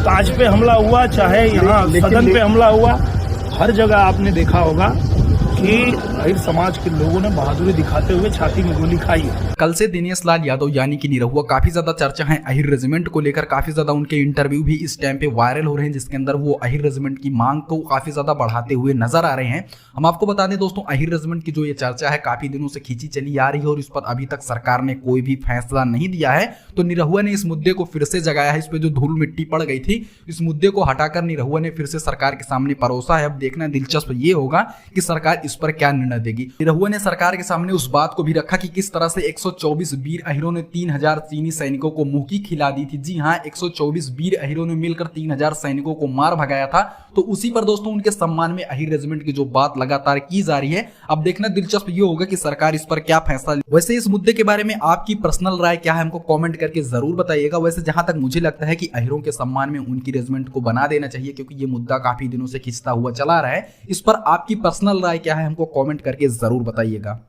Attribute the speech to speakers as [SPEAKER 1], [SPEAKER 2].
[SPEAKER 1] ताज पे हमला हुआ, चाहे यहाँ सदन पे हमला हुआ, हर जगह आपने देखा होगा कि अहिर समाज के लोगों ने बहादुरी दिखाते हुए छाती में गोली खाई है।
[SPEAKER 2] कल से दिनेश लाल यादव यानी कि निरहुआ काफी ज्यादा चर्चा है अहिर रेजिमेंट को लेकर। काफी ज्यादा उनके इंटरव्यू भी इस टाइम पे वायरल हो रहे हैं, जिसके अंदर वो अहिर रेजिमेंट की मांग को काफी ज्यादा बढ़ाते हुए नजर आ रहे हैं। हम आपको बता दें दोस्तों, अहिर रेजिमेंट की जो ये चर्चा है काफी दिनों से खींची चली आ रही है और इस पर अभी तक सरकार ने कोई भी फैसला नहीं दिया है। तो निरहुआ ने इस मुद्दे को फिर से जगाया है। इस पे जो धूल मिट्टी पड़ गई थी, इस मुद्दे को हटाकर निरहुआ ने फिर से सरकार के सामने परोसा है। अब देखना दिलचस्प ये होगा कि सरकार इस पर क्या निर्णय देगी। निरहुआ ने सरकार के सामने उस बात को भी रखा कि किस तरह से 124 वीर अहिरों ने 3000 चीनी सैनिकों को मुंह की खिला दी थी। जी हां, 124 वीर अहिरों ने मिलकर 3000 सैनिकों को मार भगाया था। तो उसी पर दोस्तों उनके सम्मान में अहिर रेजिमेंट की जो बात लगातार की जा रही है, अब देखना दिलचस्प ये होगा कि सरकार इस पर क्या फैसला ले। वैसे इस मुद्दे के बारे में आपकी पर्सनल राय क्या है, हमको कमेंट करके जरूर बताइएगा। वैसे जहां तक मुझे लगता है कि अहिरों के सम्मान में उनकी रेजिमेंट को बना देना चाहिए, क्योंकि ये मुद्दा काफी दिनों से खिंचता हुआ चला रहा है। इस पर आपकी पर्सनल राय क्या है, हमको कमेंट करके जरूर बताइएगा।